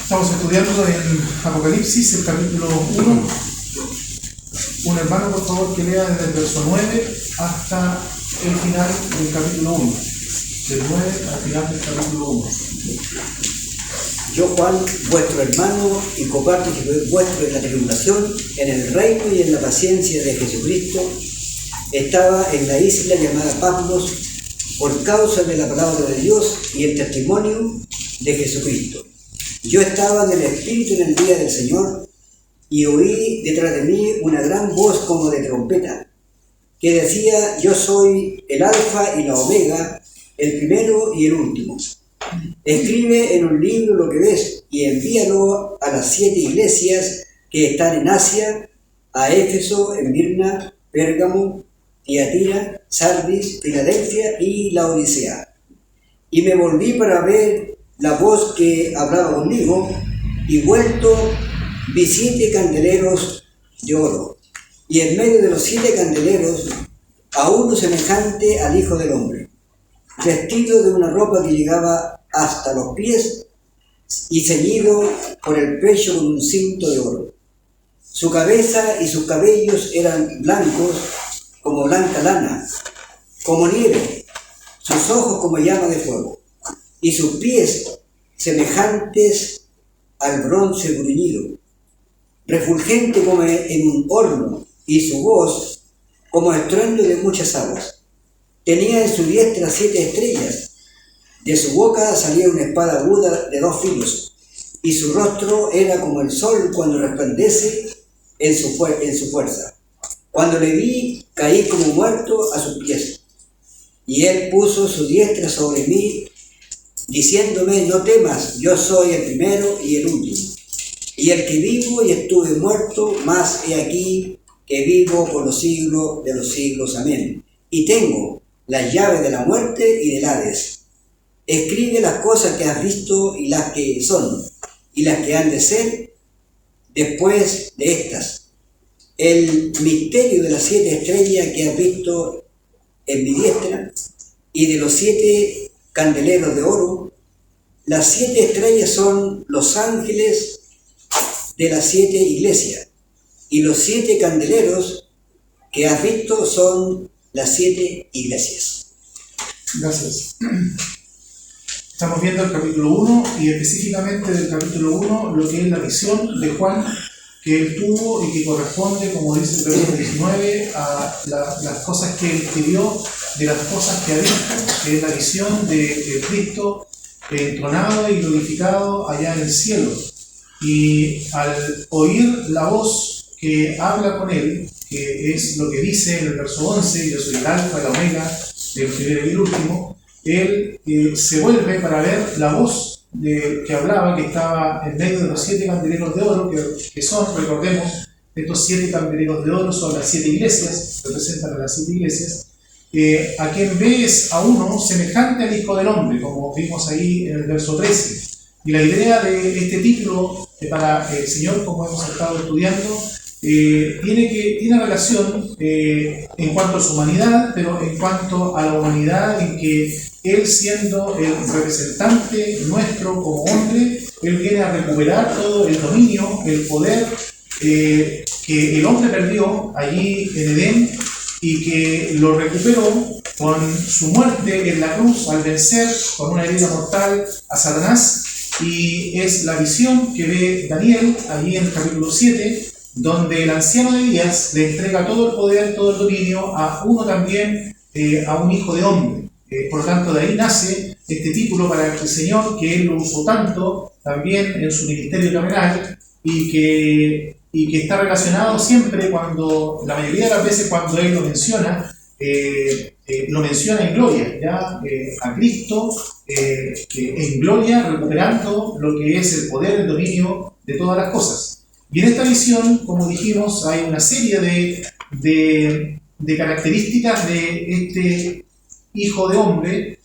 Estamos estudiando en Apocalipsis, el capítulo 1. Un hermano, por favor, que lea desde el verso 9 hasta el final del capítulo 1. Del 9 al final del capítulo 1. Yo, Juan, vuestro hermano y copartícipe vuestro en la tribulación, en el reino y en la paciencia de Jesucristo, estaba en la isla llamada Patmos por causa de la palabra de Dios y el testimonio de Jesucristo. Yo estaba en el Espíritu en el día del Señor y oí detrás de mí una gran voz como de trompeta, que decía: yo soy el Alfa y la Omega, el primero y el último. Escribe en un libro lo que ves y envíalo a las 7 iglesias que están en Asia, a Éfeso, Esmirna, Pérgamo, Tiatira, Sardis, Filadelfia y Laodicea. Y me volví para ver la voz que hablaba conmigo, y vuelto vi 7 candeleros de oro, y en medio de los 7 candeleros a uno semejante al Hijo del Hombre, vestido de una ropa que llegaba hasta los pies y ceñido por el pecho con un cinto de oro. Su cabeza y sus cabellos eran blancos como blanca lana, como nieve, sus ojos como llama de fuego, y sus pies semejantes al bronce bruñido, refulgente como en un horno, y su voz como estruendo de muchas aguas. Tenía en su diestra 7 estrellas, de su boca salía una espada aguda de 2 filos, y su rostro era como el sol cuando resplandece en su fuerza. Cuando le vi, caí como muerto a sus pies, y él puso su diestra sobre mí, diciéndome: no temas, yo soy el primero y el último, y el que vivo y estuve muerto, mas he aquí que vivo por los siglos de los siglos. Amén. Y tengo las llaves de la muerte y del Hades. Escribe las cosas que has visto y las que son, y las que han de ser después de estas. El misterio de las 7 estrellas que has visto en mi diestra, y de los 7 candeleros de oro. Las 7 estrellas son los ángeles de las 7 iglesias, y los 7 candeleros que has visto son las 7 iglesias. Gracias. Estamos viendo el capítulo 1 y específicamente del capítulo 1 lo que es la visión de Juan que él tuvo y que corresponde, como dice el versículo 19, a las cosas que él escribió, de las cosas que ha visto, que es la visión de Cristo entronado y glorificado allá en el cielo. Y al oír la voz que habla con él, que es lo que dice en el verso 11: yo soy el Alfa y la Omega, el primero y el último, él se vuelve para ver la voz que hablaba, que estaba en medio de los 7 candeleros de oro, que son, recordemos, estos 7 candeleros de oro son las 7 iglesias, representan a las 7 iglesias. A quien ves a uno semejante al Hijo del Hombre, como vimos ahí en el verso 13. Y la idea de este título para el Señor, como hemos estado estudiando, tiene relación en cuanto a su humanidad, pero en cuanto a la humanidad en que Él, siendo el representante nuestro como hombre, Él viene a recuperar todo el dominio, el poder que el hombre perdió allí en Edén, y que lo recuperó con su muerte en la cruz al vencer con una herida mortal a Satanás. Y es la visión que ve Daniel allí en el capítulo 7, donde el anciano de días le entrega todo el poder, todo el dominio a uno también, a un hijo de hombre. Por lo tanto, de ahí nace este título para el Señor, que Él lo usó tanto también en su ministerio terrenal, y que está relacionado siempre, cuando la mayoría de las veces cuando Él lo menciona en gloria, ¿ya? A Cristo en gloria, recuperando lo que es el poder, el dominio de todas las cosas. Y en esta visión, como dijimos, hay una serie de características de este Hijo de Hombre,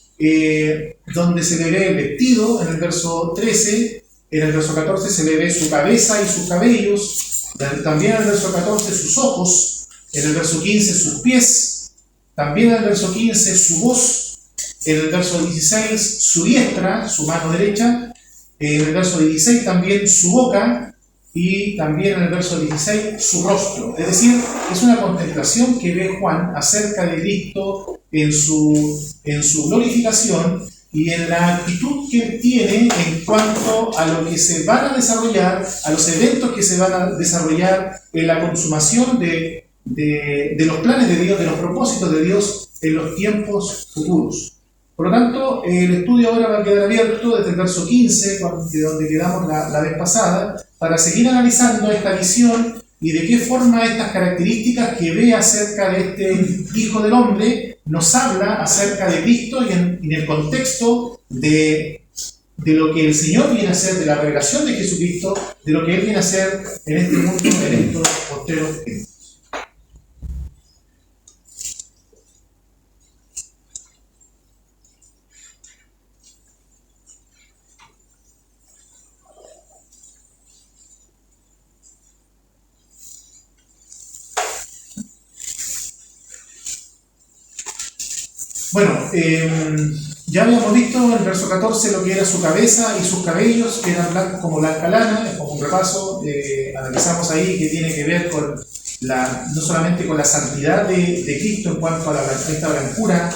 donde se le ve el vestido en el verso 13, en el verso 14 se le ve su cabeza y sus cabellos, también en el verso 14 sus ojos, en el verso 15 sus pies, también en el verso 15 su voz, en el verso 16 su diestra, su mano derecha, En el verso 16 también su boca, y también en el verso 16 su rostro. Es decir, es una contemplación que ve Juan acerca de Cristo en su glorificación y en la actitud que él tiene en cuanto a lo que se van a desarrollar, a los eventos que se van a desarrollar en la consumación de los planes de Dios, de los propósitos de Dios en los tiempos futuros. Por lo tanto, el estudio ahora va a quedar abierto desde el verso 15, de donde quedamos la vez pasada, para seguir analizando esta visión y de qué forma estas características que ve acerca de este Hijo del Hombre nos habla acerca de Cristo y en el contexto de lo que el Señor viene a hacer, de la revelación de Jesucristo, de lo que Él viene a hacer en este mundo en estos posteros tiempos. Bueno, ya habíamos visto en el verso 14 lo que era su cabeza y sus cabellos, que eran blancos como blanca lana, es como un repaso. Analizamos ahí que tiene que ver con no solamente con la santidad de Cristo en cuanto a esta blancura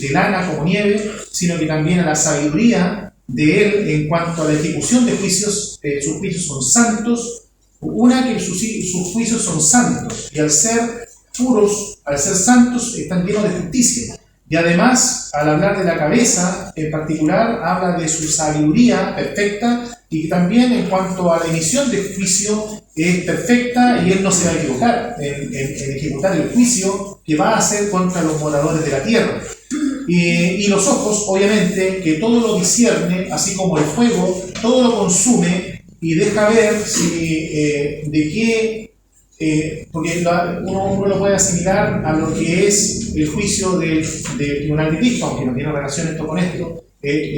de lana como nieve, sino que también a la sabiduría de Él en cuanto a la ejecución de juicios. Sus juicios son santos, que sus juicios son santos, y al ser puros, al ser santos, están llenos de justicia. Y además, al hablar de la cabeza en particular, habla de su sabiduría perfecta y también en cuanto a la emisión de juicio es perfecta y Él no se va a equivocar en ejecutar el juicio que va a hacer contra los moradores de la tierra. Y los ojos, obviamente, que todo lo discierne, así como el fuego, todo lo consume y deja ver de qué... porque uno lo puede asimilar a lo que es el juicio del tribunal de Cristo, aunque no tiene relación esto con esto,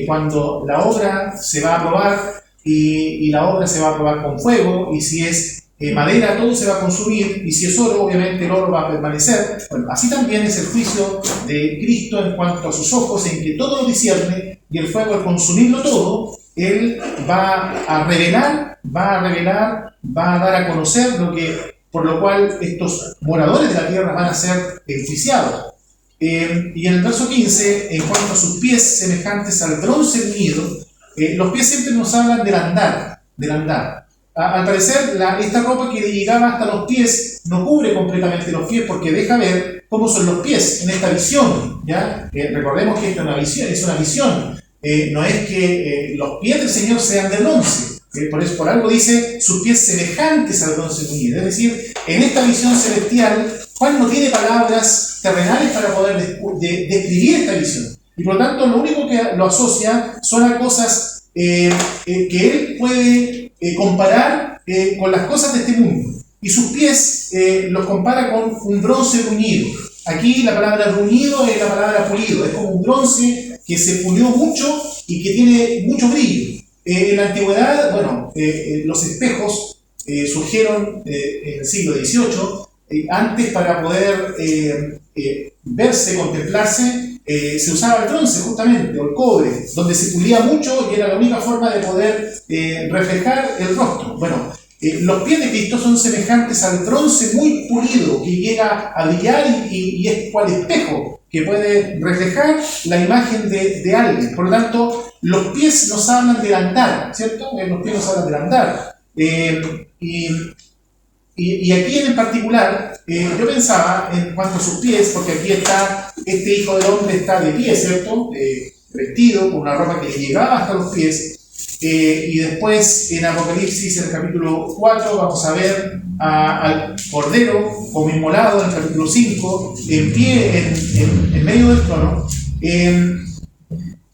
cuando la obra se va a probar y la obra se va a probar con fuego, y si es madera todo se va a consumir, y si es oro obviamente el oro va a permanecer. Bueno, así también es el juicio de Cristo en cuanto a sus ojos, en que todo lo discierne y el fuego al consumirlo todo, Él va a revelar, va a dar a conocer por lo cual estos moradores de la tierra van a ser enjuiciados. Y en el verso 15, en cuanto a sus pies semejantes al bronce unido, los pies siempre nos hablan del andar. Al parecer, esta ropa que le llegaba hasta los pies no cubre completamente los pies porque deja ver cómo son los pies en esta visión. ¿Ya? Recordemos que esta es una visión. No es que los pies del Señor sean de bronce. Por algo dice sus pies semejantes al bronce unido. Es decir, en esta visión celestial, Juan no tiene palabras terrenales para poder describir esta visión. Y por lo tanto, lo único que lo asocia son a cosas que él puede comparar con las cosas de este mundo. Y sus pies los compara con un bronce bruñido. Aquí la palabra bruñido es la palabra pulido. Es como un bronce que se pulió mucho y que tiene mucho brillo. En la antigüedad, los espejos surgieron en el siglo XVIII. Antes, para poder verse, contemplarse, se usaba el bronce justamente, o el cobre, donde se pulía mucho y era la única forma de poder reflejar el rostro. Los pies de Cristo son semejantes al bronce muy pulido que llega a brillar y es cual espejo que puede reflejar la imagen de alguien. Por lo tanto, los pies nos hablan del andar, ¿cierto? Los pies nos hablan del andar. Y aquí en particular, yo pensaba en cuanto a sus pies, porque aquí está, este Hijo del Hombre está de pie, ¿cierto? Vestido con una ropa que le llegaba hasta los pies. Y después en Apocalipsis, en el capítulo 4, vamos a ver al Cordero como inmolado en el capítulo 5, en pie en medio del trono.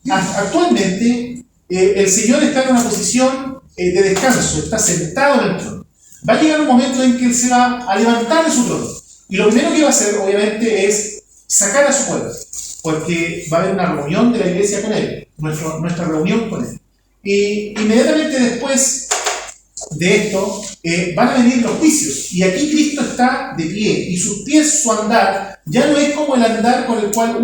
Actualmente, el Señor está en una posición de descanso, está sentado en el trono. Va a llegar un momento en que Él se va a levantar de su trono. Y lo primero que va a hacer, obviamente, es sacar a su pueblo, porque va a haber una reunión de la iglesia con Él, nuestra reunión con Él. Y inmediatamente después de esto van a venir los juicios. Y aquí Cristo está de pie, y sus pies, su andar, ya no es como el andar con el cual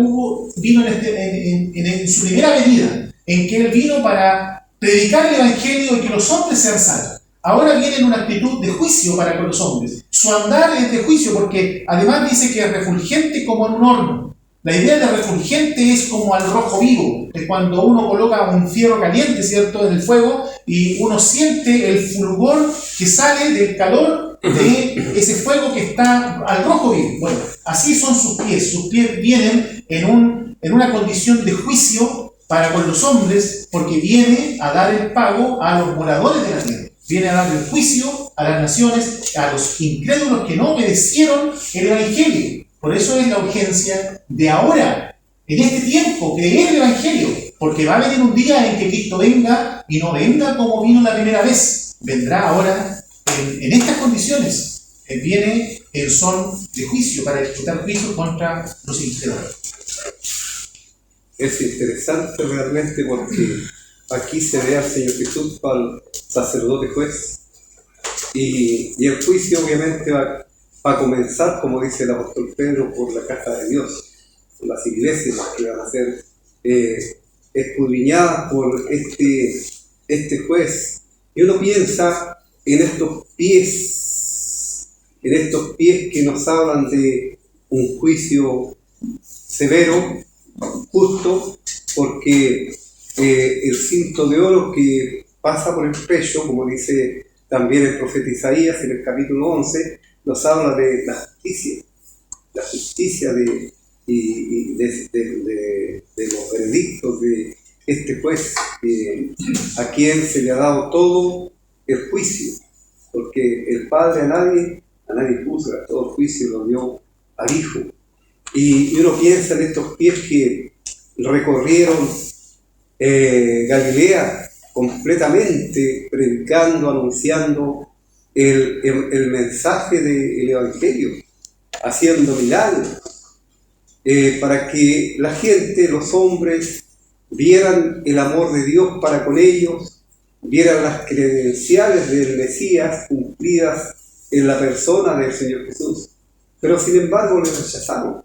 vino en su primera venida, en que Él vino para predicar el Evangelio y que los hombres sean salvos. Ahora viene en una actitud de juicio para con los hombres. Su andar es de juicio porque además dice que es refulgente como en un horno. La idea de refulgente es como al rojo vivo, es cuando uno coloca un fierro caliente, ¿cierto?, en el fuego y uno siente el fulgor que sale del calor de ese fuego que está al rojo vivo. Bueno, así son sus pies. Sus pies vienen en una condición de juicio para con los hombres porque viene a dar el pago a los moradores de la tierra. Viene a dar el juicio a las naciones, a los incrédulos que no obedecieron el Evangelio. Por eso es la urgencia de ahora, en este tiempo, creer el Evangelio. Porque va a venir un día en que Cristo venga y no venga como vino la primera vez. Vendrá ahora en estas condiciones. Viene en son de juicio, para ejecutar juicio contra los incrédulos. Es interesante realmente porque aquí se ve al Señor Jesús al sacerdote juez y el juicio obviamente va a comenzar, como dice el apóstol Pedro, por la casa de Dios, por las iglesias que van a ser escudriñadas por este juez. Y uno piensa en estos pies que nos hablan de un juicio severo, justo, porque el cinto de oro que pasa por el pecho, como dice también el profeta Isaías en el capítulo 11, nos habla de la justicia de los veredictos de este juez, a quien se le ha dado todo el juicio, porque el Padre a nadie juzga, todo el juicio lo dio al Hijo. Y uno piensa en estos pies que recorrieron Galilea completamente, predicando, anunciando el mensaje del Evangelio, haciendo milagros, para que la gente, los hombres, vieran el amor de Dios para con ellos, vieran las credenciales del Mesías cumplidas en la persona del Señor Jesús. Pero sin embargo le rechazaron,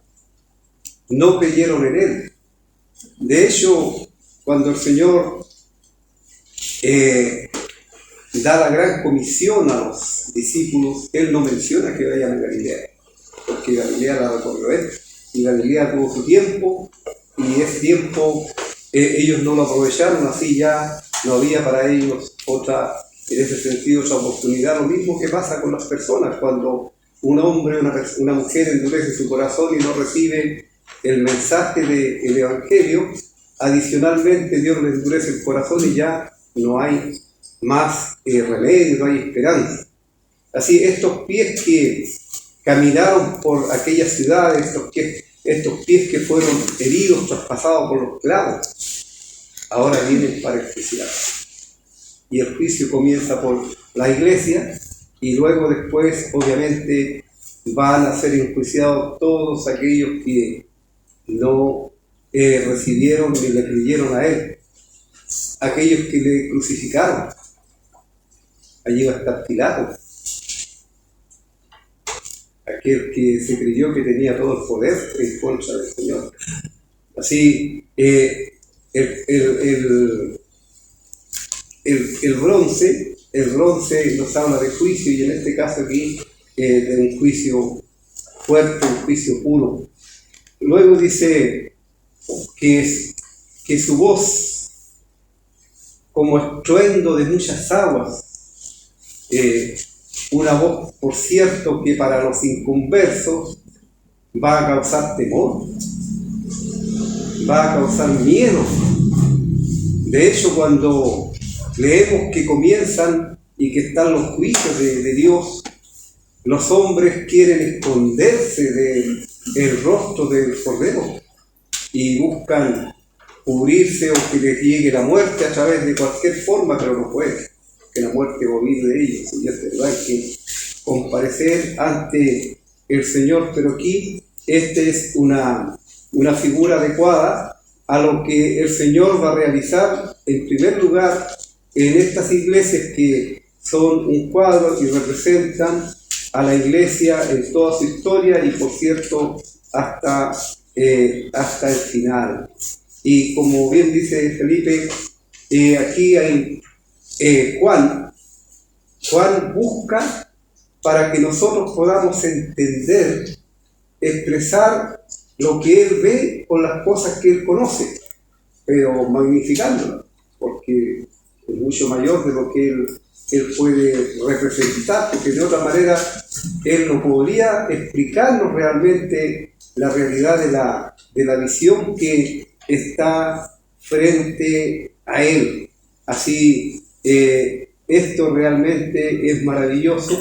no creyeron en Él. De hecho, cuando el Señor da la gran comisión a los discípulos, Él no menciona que vayan a Galilea, porque Galilea la recorrió Él, y Galilea tuvo su tiempo, y ese tiempo ellos no lo aprovecharon, así ya no había para ellos en ese sentido, otra oportunidad. Lo mismo que pasa con las personas, cuando un hombre o una mujer endurece su corazón y no recibe el mensaje del Evangelio, adicionalmente Dios le endurece el corazón y ya no hay más remedio, no hay esperanza. Así, estos pies que caminaron por aquellas ciudades, estos pies que fueron heridos, traspasados por los clavos, ahora vienen para el juicio. Y el juicio comienza por la iglesia y luego después, obviamente, van a ser enjuiciados todos aquellos que no recibieron ni le creyeron a Él, aquellos que le crucificaron. Allí va a estar Pilato, aquel que se creyó que tenía todo el poder en contra del Señor. Así, el bronce nos habla de juicio, y en este caso aquí de un juicio fuerte, un juicio puro. Luego dice que su voz, como estruendo de muchas aguas, una voz, por cierto, que para los inconversos va a causar temor, va a causar miedo. De hecho, cuando leemos que comienzan y que están los juicios de Dios, los hombres quieren esconderse del rostro del Cordero y buscan cubrirse o que les llegue la muerte a través de cualquier forma, pero no puede, que la muerte olvide de ellos. Y es verdad que comparecer ante el Señor, pero aquí es una figura adecuada a lo que el Señor va a realizar en primer lugar en estas iglesias que son un cuadro y representan a la iglesia en toda su historia y, por cierto, hasta el final. Y como bien dice Felipe, aquí hay Juan busca para que nosotros podamos entender, expresar lo que él ve con las cosas que él conoce, pero magnificándolas, porque es mucho mayor de lo que él puede representar, porque de otra manera él no podría explicarnos realmente la realidad de la visión que está frente a él. Así, esto realmente es maravilloso,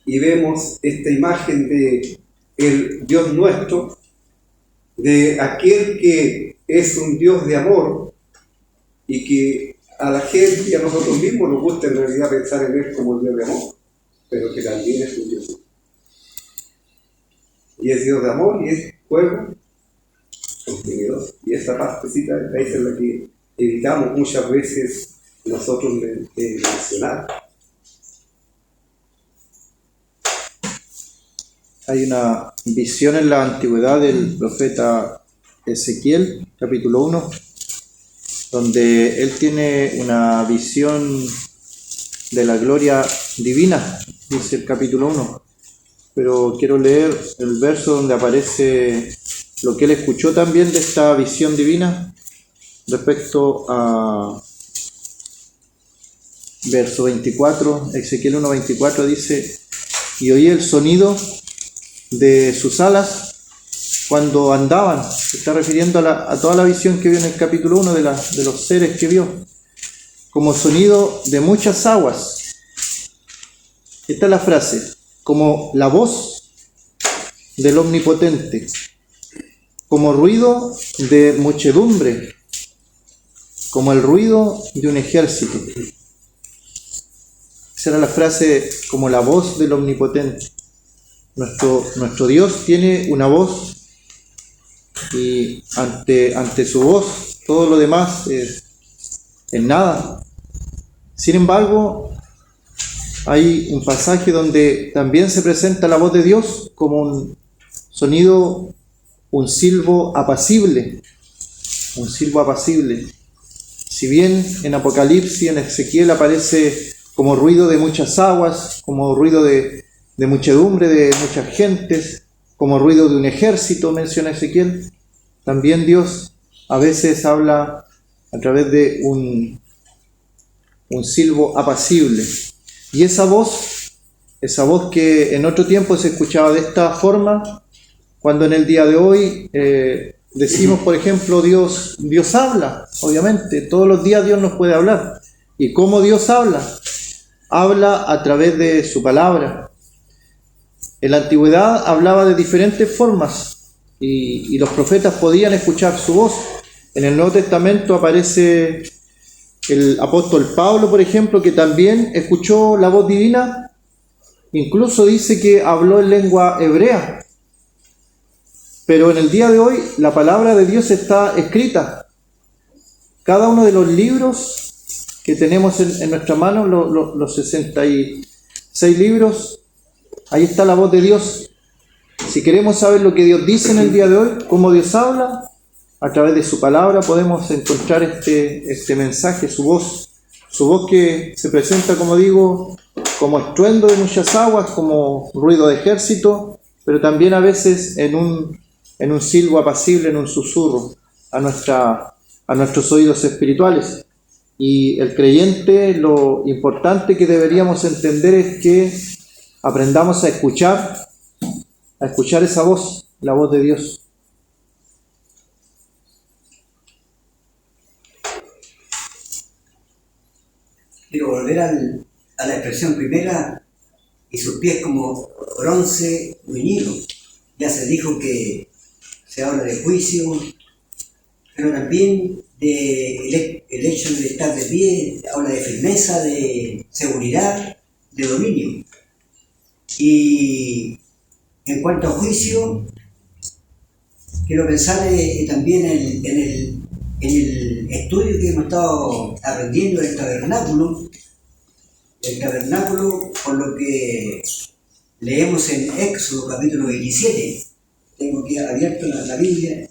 y vemos esta imagen de el Dios nuestro, de aquel que es un Dios de amor, y que a la gente y a nosotros mismos nos gusta en realidad pensar en él como el Dios de amor, pero que también es un Dios. Y es Dios de amor y es fuego contenedor. Y esa partecita es la que evitamos muchas veces nosotros mencionar. Hay una visión en la antigüedad del profeta Ezequiel, capítulo 1, donde él tiene una visión de la gloria divina, dice el capítulo 1. Pero quiero leer el verso donde aparece lo que él escuchó también de esta visión divina, respecto a verso 24, Ezequiel 1:24 dice: y oí el sonido de sus alas cuando andaban. Se está refiriendo a toda la visión que vio en el capítulo 1 de los seres que vio, como sonido de muchas aguas. Esta es la frase: como la voz del Omnipotente, como ruido de muchedumbre, como el ruido de un ejército. Esa era la frase, como la voz del Omnipotente. Nuestro Dios tiene una voz, y ante su voz todo lo demás es nada. Sin embargo, hay un pasaje donde también se presenta la voz de Dios como un sonido, un silbo apacible. Un silbo apacible. Si bien en Apocalipsis, en Ezequiel, aparece como ruido de muchas aguas, como ruido de muchedumbre, de muchas gentes, como ruido de un ejército, menciona Ezequiel, también Dios a veces habla a través de un silbo apacible. Y esa voz que en otro tiempo se escuchaba de esta forma, cuando en el día de hoy decimos, por ejemplo, Dios habla, obviamente, todos los días Dios nos puede hablar. ¿Y cómo Dios habla? Habla a través de su palabra. En la antigüedad hablaba de diferentes formas, y los profetas podían escuchar su voz. En el Nuevo Testamento aparece el apóstol Pablo, por ejemplo, que también escuchó la voz divina. Incluso dice que habló en lengua hebrea. Pero en el día de hoy la palabra de Dios está escrita. Cada uno de los libros que tenemos en nuestra mano, los 66 libros, ahí está la voz de Dios. Si queremos saber lo que Dios dice en el día de hoy, cómo Dios habla, a través de su palabra podemos encontrar este mensaje, su voz que se presenta, como digo, como estruendo de muchas aguas, como ruido de ejército, pero también a veces en un silbo apacible, en un susurro a nuestros oídos espirituales. Y el creyente, lo importante que deberíamos entender es que aprendamos a escuchar esa voz, la voz de Dios. Quiero volver a la expresión primera: y sus pies como bronce bruñido. Ya se dijo que se habla de juicio, pero también el hecho de estar de pie habla de firmeza, de seguridad, de dominio. Y en cuanto a juicio, quiero pensar también en el estudio que hemos estado aprendiendo del tabernáculo. El tabernáculo, por lo que leemos en Éxodo capítulo 27. Tengo aquí abierto la Biblia,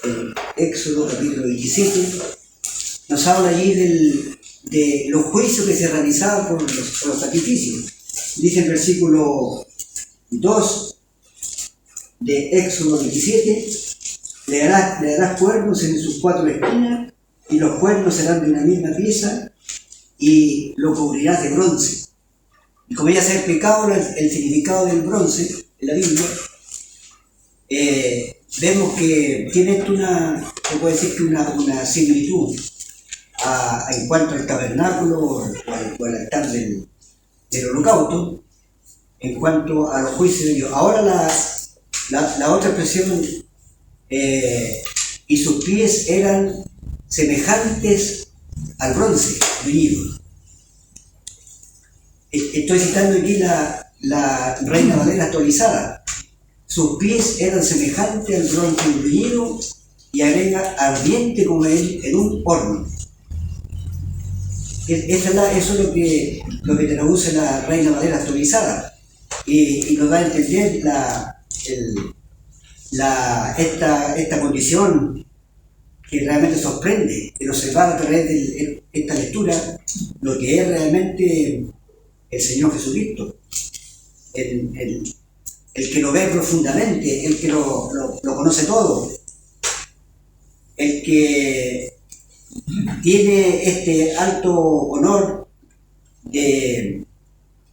en Éxodo capítulo 27, nos habla allí de los juicios que se realizaban por los sacrificios. Dice el versículo 2 de Éxodo 27, le harás cuernos en sus 4 esquinas, y los cuernos serán de una misma pieza, y lo cubrirás de bronce. Y como ya se ha explicado el significado del bronce en la Biblia, vemos que tiene esto se puede decir que una similitud en cuanto al tabernáculo o al altar del holocausto, en cuanto a los juicios de Dios. Ahora la otra expresión, y sus pies eran semejantes al bronce bruñido. Estoy citando aquí la Reina Valera actualizada. Sus pies eran semejantes al bronce bruñido, y agrega ardiente como él en un horno. Eso es lo que traduce la Reina Valera actualizada, y nos da a entender esta condición que realmente sorprende, el observar a través de esta lectura lo que es realmente el Señor Jesucristo, el que lo ve profundamente, el que lo conoce todo, el que tiene este alto honor de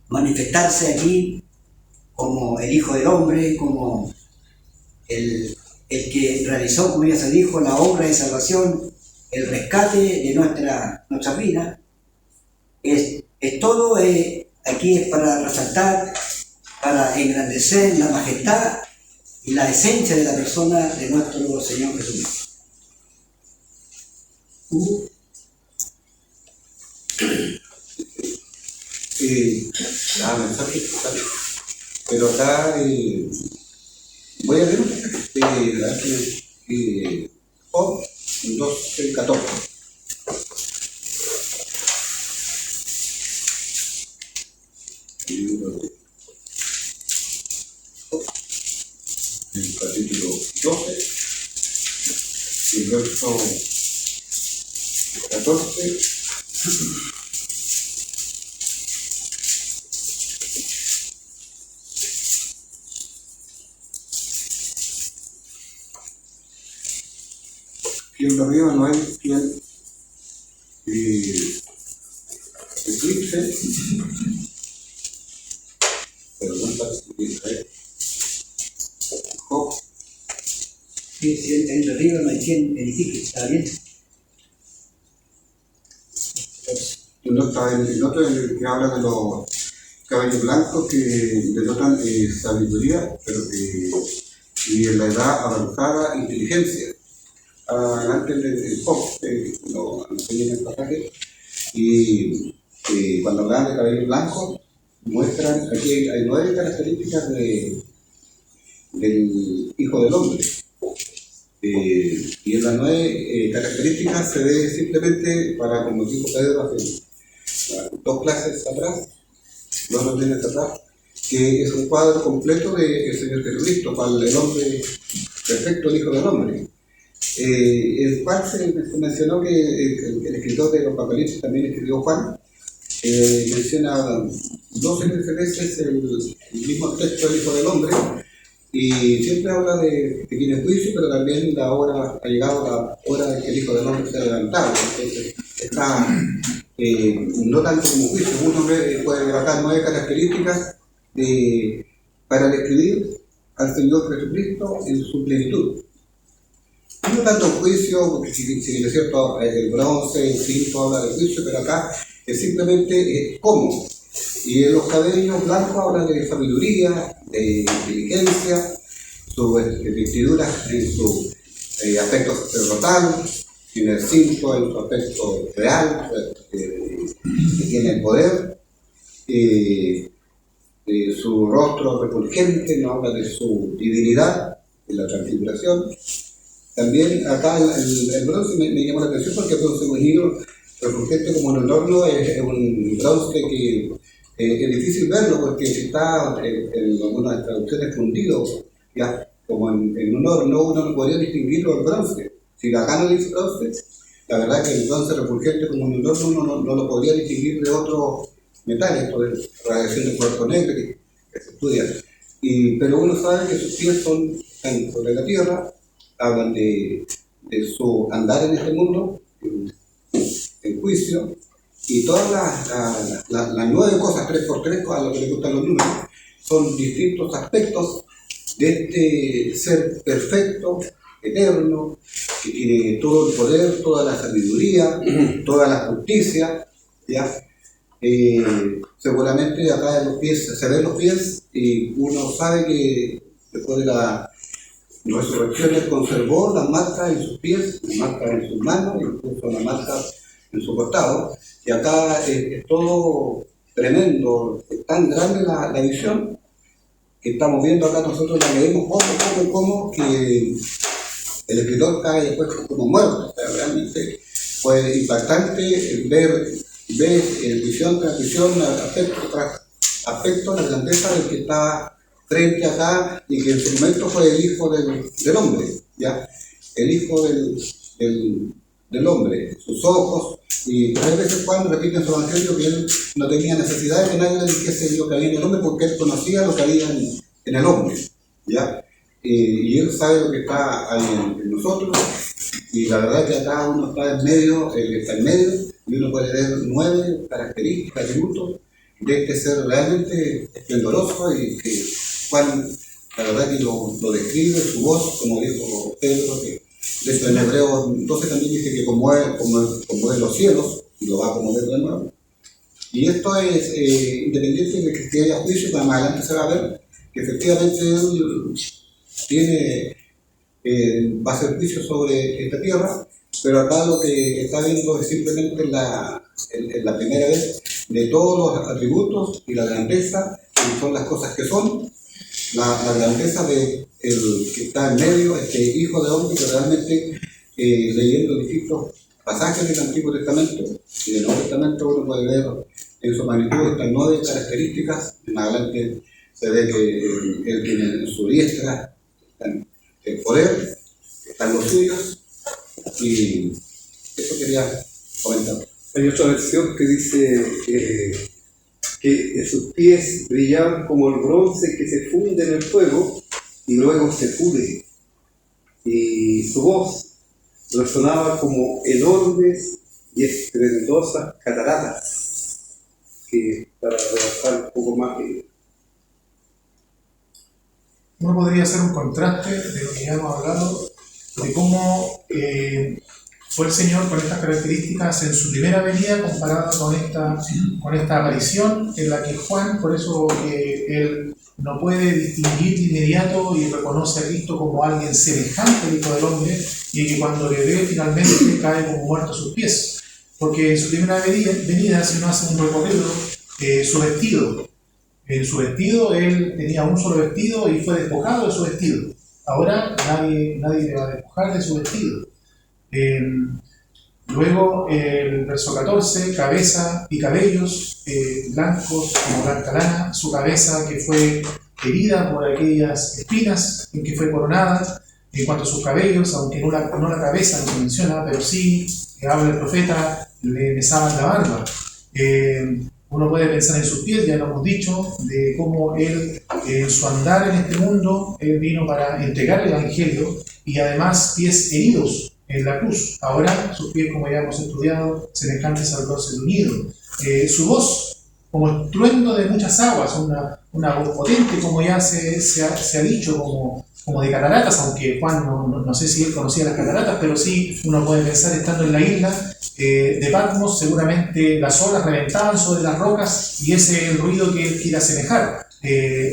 manifestarse aquí como el Hijo del Hombre, como el que realizó, como ya se dijo, la obra de salvación, el rescate de nuestra vida. Es todo, aquí es para resaltar, para engrandecer la majestad y la esencia de la persona de nuestro Señor Jesucristo. Pero acá voy a leer Job 12:14. El capítulo 12, el verso 14. Quien de arriba no hay quien eclipse, perdón, parece que Israel. Job. Sí, en de arriba no hay quien edifique, ¿está bien? No está en el otro, en el que habla de los cabellos blancos que denotan sabiduría, pero y en la edad avanzada inteligencia. Antes del Job, lo enseñé en el pasaje, y cuando hablan de cabello blanco, muestran, aquí hay 9 características del Hijo del Hombre. Y en las 9 características se ve simplemente, para, como dijo Pedro hace 2 clases atrás, 2 reuniones atrás, que es un cuadro completo del Señor Jesucristo, para el hombre perfecto, el Hijo del Hombre. El cual se mencionó que el escritor de los Apocalipsis también escribió Juan, menciona 12 veces el mismo texto del Hijo del Hombre, y siempre habla de que tiene juicio, pero también ha llegado la hora de que el Hijo del Hombre sea levantado. Entonces está no tanto como juicio. Uno puede ver acá 9 características para describir al Señor Jesucristo en su plenitud. No tanto juicio, porque si bien es cierto, el bronce, el cinto habla de juicio, pero acá es simplemente cómo. Y en los cabellos blancos habla de sabiduría, de inteligencia, sus vestiduras en su aspecto sacerdotal, y en el cinto en su aspecto real, que tiene el poder, su rostro refulgente, no habla de su divinidad, de la transfiguración. También acá el bronce me llamó la atención porque el bronce bruñido, refulgente como en el horno, es un bronce que es difícil verlo porque si está en algunas traducciones fundido, ya como en un horno, uno no podría distinguirlo del bronce. Si acá no dice bronce, la verdad que el bronce refulgente como un horno no lo podría distinguir de otros metales, por la radiación del cuerpo negro que se estudia. Pero uno sabe que sus pies están sobre la tierra, hablan de su andar en este mundo, en juicio, y todas las 9 cosas, 3x3, a lo que le gustan los números, son distintos aspectos de este ser perfecto, eterno, que tiene todo el poder, toda la sabiduría, toda la justicia, ¿ya? Seguramente acá en los pies, se ven los pies y uno sabe que después de la resurrección él conservó las marcas en sus pies, las marcas en sus manos, incluso las marcas en su costado, y acá es todo tremendo, es tan grande la visión que estamos viendo acá, nosotros la leemos poco, que el escritor cae después como muerto. O sea, realmente fue impactante ver visión tras visión, aspecto tras aspecto, la grandeza del que está frente acá y que en su momento fue el hijo del hombre, ¿ya? El hijo del hombre, sus ojos, y 3 veces Juan repite en su evangelio que él no tenía necesidad de que nadie le dijese lo que había en el hombre porque él conocía lo que había en el hombre, ¿ya? Y él sabe lo que está ahí en nosotros, y la verdad que acá uno está en medio, y uno puede ver 9 características, atributos de este ser realmente esplendoroso, y que Juan, la verdad que lo describe, su voz, como dijo Pedro, que de hecho en Hebreos 12 también dice que conmueve los cielos, y lo va a conmover de nuevo. Y esto es independiente de que haya juicio, pero más adelante se va a ver que efectivamente él va a hacer juicio sobre esta tierra, pero acá lo que está viendo es simplemente la primera vez de todos los atributos y la grandeza, que son las cosas que son, la grandeza de el que está en medio, este hijo de hombre, que realmente leyendo distintos pasajes del Antiguo Testamento y del Nuevo Testamento uno puede ver en su magnitud estas 9 características. Más adelante se ve que él tiene en su diestra el poder, están los suyos, y eso quería comentar. Hay otra versión que dice que sus pies brillaban como el bronce que se funde en el fuego y luego se pude, y su voz resonaba como enormes y estruendosas cataratas, que para redactar un poco más Uno podría hacer un contraste de lo que ya hemos hablado, de cómo fue el Señor con estas características en su primera venida comparada con esta aparición en la que Juan, por eso él no puede distinguir de inmediato y reconoce a Cristo como alguien semejante al Hijo del Hombre, y que cuando le ve finalmente cae como muerto a sus pies, porque en su primera venida, si uno hace un recorrido, su vestido, en su vestido, él tenía un solo vestido y fue despojado de su vestido. Ahora nadie le va a despojar de su vestido. Luego, el verso 14, cabeza y cabellos blancos como blanca lana, su cabeza que fue herida por aquellas espinas en que fue coronada. En cuanto a sus cabellos, aunque no la cabeza no se menciona, pero sí, habla el profeta, le besaban la barba. Uno puede pensar en sus pies, ya lo hemos dicho, de cómo él, en su andar en este mundo, él vino para entregar el Evangelio, y además pies heridos en la cruz. Ahora sus pies, como ya hemos estudiado, semejantes al bronce unido. Su voz, como estruendo de muchas aguas, una voz potente, como ya se ha dicho, como de cataratas, aunque Juan no sé si él conocía las cataratas, pero sí uno puede pensar estando en la isla de Patmos, seguramente las olas reventaban sobre las rocas y ese es el ruido que él quiere asemejar.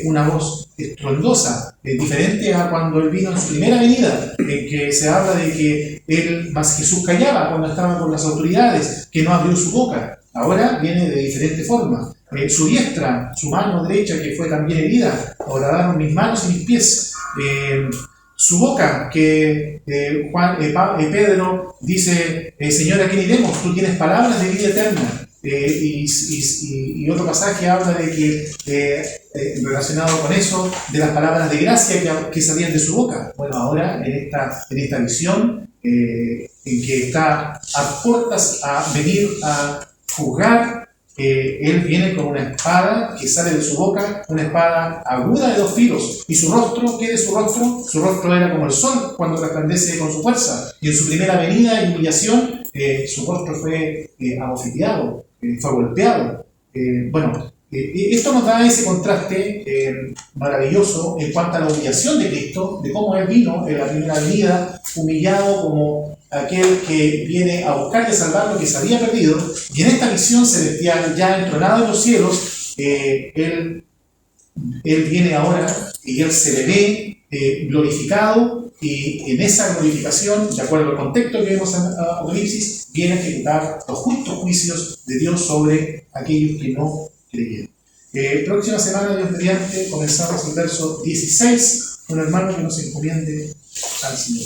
Una voz estruendosa, diferente a cuando él vino en su primera venida, en que se habla de que Jesús callaba cuando estaba con las autoridades, que no abrió su boca. Ahora viene de diferente forma. Su diestra, su mano derecha, que fue también herida, horadaron mis manos y mis pies. Su boca, que Pedro dice, Señor, ¿a quién iremos? Tú tienes palabras de vida eterna. Y otro pasaje habla de que, relacionado con eso, de las palabras de gracia que salían de su boca. Bueno, ahora en esta visión, en que está a puertas a venir a juzgar. Él viene con una espada que sale de su boca, una espada aguda de 2 filos. ¿Y su rostro? ¿Qué de su rostro? Su rostro era como el sol cuando resplandece con su fuerza. Y en su primera venida y humillación, su rostro fue abofeteado, fue golpeado. Esto nos da ese contraste maravilloso en cuanto a la humillación de Cristo, de cómo Él vino en la primera venida, humillado como aquel que viene a buscar y salvar lo que se había perdido, y en esta visión celestial, ya entronado en los cielos, Él viene ahora y Él se le ve glorificado, y en esa glorificación, de acuerdo al contexto que vemos en Apocalipsis, viene a ejecutar los justos juicios de Dios sobre aquellos que no creyeron. Próxima semana, Dios mediante, comenzamos el verso 16, un hermano que nos encomiende al Señor.